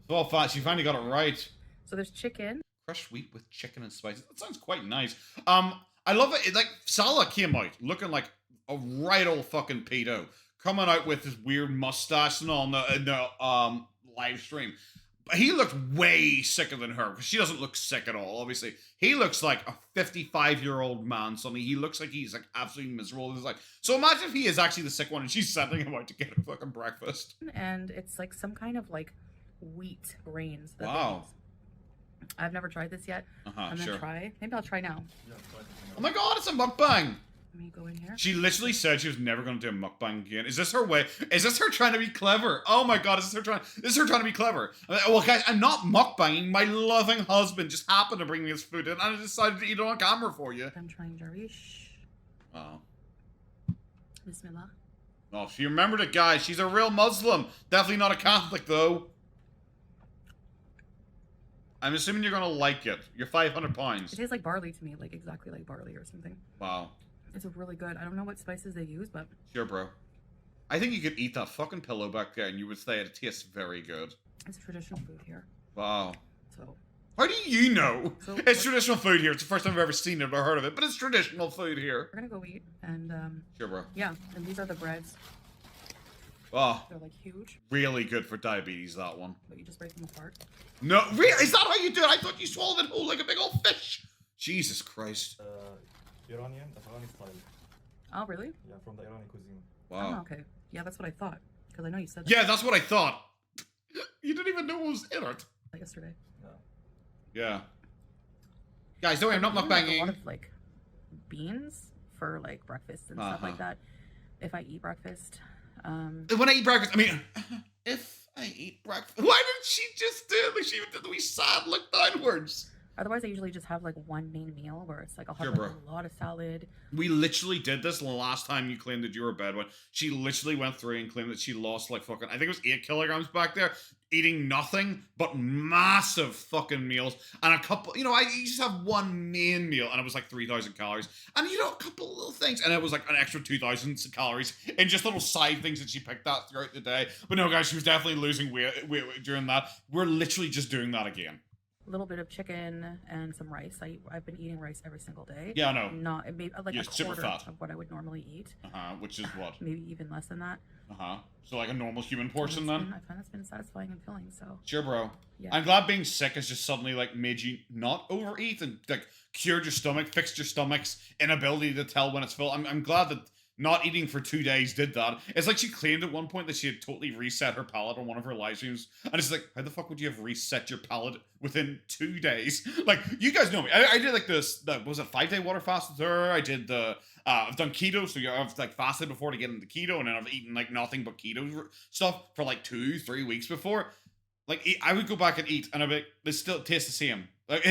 [SPEAKER 1] Well, fast, you finally got it right.
[SPEAKER 2] So there's chicken.
[SPEAKER 1] Crushed wheat with chicken and spices. That sounds quite nice. I love it. Like Salah came out looking like a right old fucking pedo, coming out with his weird mustache and all in the live stream. But he looked way sicker than her because she doesn't look sick at all. Obviously, he looks like a 55-year-old man. Suddenly, he looks like he's like absolutely miserable. It's like, so imagine if he is actually the sick one and she's sending him out to get a fucking breakfast.
[SPEAKER 2] And it's like some kind of like wheat grains. that they
[SPEAKER 1] Wow.
[SPEAKER 2] use. I've never tried this yet. I'm gonna
[SPEAKER 1] Sure.
[SPEAKER 2] try. Maybe I'll try now.
[SPEAKER 3] Yeah, try it.
[SPEAKER 1] Oh my god, it's a mukbang.
[SPEAKER 2] Let me go in here.
[SPEAKER 1] She literally said she was never going to do a mukbang again. Is this her way? Is this her trying to be clever? Oh my god, is this her trying to be clever? Well, guys, I'm not mukbanging. My loving husband just happened to bring me his food in, and I decided to eat it on camera for you.
[SPEAKER 2] I'm trying jarish.
[SPEAKER 1] Oh.
[SPEAKER 2] Bismillah.
[SPEAKER 1] Oh, she remembered it, guys. She's a real Muslim. Definitely not a Catholic, though. I'm assuming you're going to like it. You're 500 pounds.
[SPEAKER 2] It tastes like barley to me, like exactly like barley or something.
[SPEAKER 1] Wow.
[SPEAKER 2] It's really good. I don't know what spices they use, but
[SPEAKER 1] Sure, bro. I think you could eat that fucking pillow back there and you would say it tastes very good.
[SPEAKER 2] it's traditional food here.
[SPEAKER 1] Wow.
[SPEAKER 2] So
[SPEAKER 1] How do you know?
[SPEAKER 2] So
[SPEAKER 1] It's
[SPEAKER 2] what-
[SPEAKER 1] traditional food here. It's the first time I've ever seen it or heard of it, but it's traditional food here.
[SPEAKER 2] we're gonna go eat, and
[SPEAKER 1] Sure, bro.
[SPEAKER 2] yeah, and these are the breads.
[SPEAKER 1] Oh,
[SPEAKER 2] They're like huge,
[SPEAKER 1] really good for diabetes, that one.
[SPEAKER 2] but you just break them apart.
[SPEAKER 1] No, really? Is that how you do it? I thought you swallowed it whole like a big old fish. Jesus Christ.
[SPEAKER 3] Iranian, Afghani style.
[SPEAKER 2] Oh, really?
[SPEAKER 3] Yeah, from the Iranian cuisine.
[SPEAKER 2] Oh,
[SPEAKER 1] Wow.
[SPEAKER 2] okay. Yeah, that's what I thought, because I know you said that
[SPEAKER 1] Yeah, that's what I thought. You didn't even know what was in it.
[SPEAKER 2] yesterday.
[SPEAKER 3] Yeah.
[SPEAKER 1] Yeah. Guys, don't worry, I'm not
[SPEAKER 2] I eat, like, a
[SPEAKER 1] mukbanging.
[SPEAKER 2] lot of like beans for like breakfast and stuff like that. If I eat breakfast,
[SPEAKER 1] When I eat breakfast, I mean, if I eat breakfast, why did she just do it? Like she did the wee sad look downwards.
[SPEAKER 2] otherwise I usually just have like one main meal where it's like I'll have
[SPEAKER 1] Sure,
[SPEAKER 2] like,
[SPEAKER 1] bro.
[SPEAKER 2] a lot of salad.
[SPEAKER 1] We literally did this the last time you claimed that you were a bedouin. She literally went through and claimed that she lost like fucking, I think it was 8 kilograms back there, eating nothing but massive fucking meals. And a couple, you know, I used to have one main meal and it was like 3,000 calories. And you know, a couple of little things. And it was like an extra 2,000 calories in just little side things that she picked up throughout the day. But no, guys, she was definitely losing weight during that. We're literally just doing that again.
[SPEAKER 2] A little bit of chicken and some rice. I've been eating rice every single day.
[SPEAKER 1] Yeah, I know.
[SPEAKER 2] Not maybe like
[SPEAKER 1] You're
[SPEAKER 2] a
[SPEAKER 1] super
[SPEAKER 2] quarter
[SPEAKER 1] fat.
[SPEAKER 2] of what I would normally eat.
[SPEAKER 1] Which is what?
[SPEAKER 2] Maybe even less than that.
[SPEAKER 1] So like a normal human portion
[SPEAKER 2] And
[SPEAKER 1] then?
[SPEAKER 2] I find that's been satisfying and filling. So
[SPEAKER 1] Sure, bro.
[SPEAKER 2] yeah.
[SPEAKER 1] I'm glad being sick has just suddenly like made you not overeat and like cured your stomach, fixed your stomach's inability to tell when it's full. I'm glad that not eating for 2 days did that. It's like she claimed at one point that she had totally reset her palate on one of her live streams. And it's like, how the fuck would you have reset your palate within 2 days? Like, you guys know me. I did like this, was it 5-day water fast with her? I did I've done keto, so I've like fasted before to get into keto, and then I've eaten like nothing but keto stuff for like 2-3 weeks before. Like, I would go back and eat, and I'd be like, this still tastes the same. Like,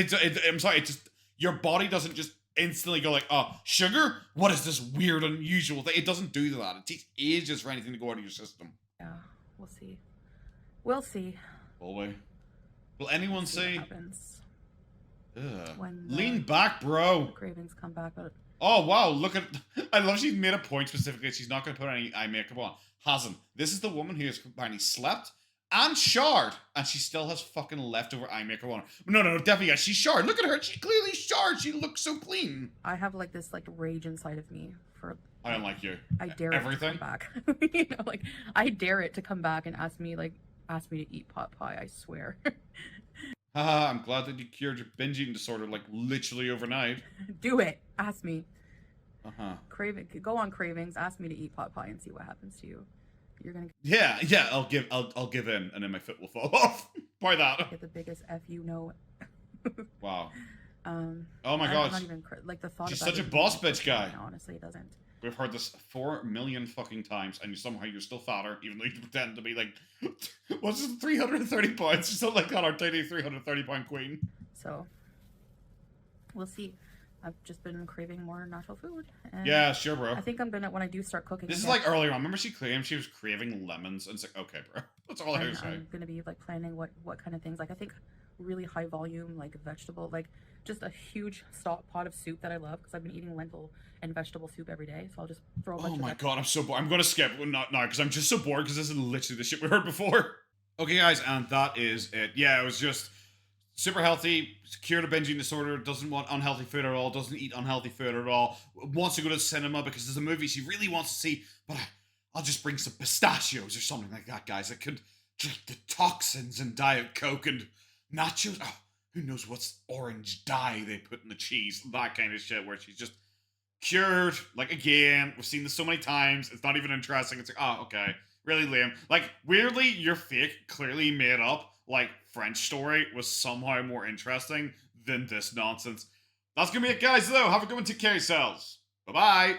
[SPEAKER 1] I'm sorry, it just, your body doesn't just instantly go like, oh, sugar? What is this weird, unusual thing? It doesn't do that. It takes ages for anything to go out of your system.
[SPEAKER 2] Yeah, we'll see. We'll see.
[SPEAKER 1] Will we? Will anyone see?
[SPEAKER 2] What happens when
[SPEAKER 1] Lean back, bro.
[SPEAKER 2] the cravings come back. But
[SPEAKER 1] Oh, wow, look at... I love she's made a point specifically. She's not going to put any eye makeup on. Hasn't. This is the woman who has apparently slept and showered, and she still has fucking leftover eye makeup on her. No, definitely, yeah, she's showered. Look at her. She clearly showered. She looks so clean.
[SPEAKER 2] I have like this like rage inside of me for...
[SPEAKER 1] I don't like you.
[SPEAKER 2] I dare
[SPEAKER 1] everything.
[SPEAKER 2] it to come back. You know, like, I dare it to come back and ask me to eat pot pie, I swear.
[SPEAKER 1] Haha, I'm glad that you cured your binge eating disorder like literally overnight.
[SPEAKER 2] Do it. Ask me.
[SPEAKER 1] Uh-huh.
[SPEAKER 2] Go on cravings, ask me to eat pot pie and see what happens to you. You're gonna
[SPEAKER 1] Yeah, I'll give in, and then my foot will fall off. Why that?
[SPEAKER 2] get the biggest F you know.
[SPEAKER 1] Wow.
[SPEAKER 2] Oh
[SPEAKER 1] my
[SPEAKER 2] I'm
[SPEAKER 1] gosh.
[SPEAKER 2] not even like the thought
[SPEAKER 1] She's
[SPEAKER 2] about
[SPEAKER 1] such a
[SPEAKER 2] it
[SPEAKER 1] boss
[SPEAKER 2] even
[SPEAKER 1] bitch guy.
[SPEAKER 2] fine, honestly, it doesn't.
[SPEAKER 1] We've heard this 4 million fucking times, and somehow you're still fatter, even though you pretend to be like, what's it, 330 pounds? You're still like that, our tiny 330-pound queen.
[SPEAKER 2] So we'll see. I've just been craving more natural food. And
[SPEAKER 1] Yeah, sure, bro.
[SPEAKER 2] I think I'm gonna, when I do start cooking.
[SPEAKER 1] This is
[SPEAKER 2] again,
[SPEAKER 1] like earlier on. Remember she claimed she was craving lemons, and it's like, okay, bro. That's all I have to say.
[SPEAKER 2] I'm gonna be like planning what kind of things. Like, I think really high volume, like vegetable, like just a huge stock pot of soup that I love, because I've been eating lentil and vegetable soup every day. So I'll just throw a bunch
[SPEAKER 1] Oh
[SPEAKER 2] of
[SPEAKER 1] my
[SPEAKER 2] that.
[SPEAKER 1] god, I'm so bored. I'm gonna skip. Not now, because I'm just so bored, because this is literally the shit we heard before. Okay, guys, and that is it. Yeah, it was just super healthy, cured a binge eating disorder, doesn't want unhealthy food at all, doesn't eat unhealthy food at all, wants to go to the cinema because there's a movie she really wants to see, but I'll just bring some pistachios or something like that, guys. I could drink the toxins in Diet Coke and nachos. Oh, who knows what's orange dye they put in the cheese, that kind of shit, where she's just cured. Like, again, we've seen this so many times, it's not even interesting. It's like, oh, okay, really lame. Like, weirdly, your fake, clearly made up, like, French story was somehow more interesting than this nonsense. That's gonna be it, guys, though. Have a good one. Take care of yourselves. Bye-bye.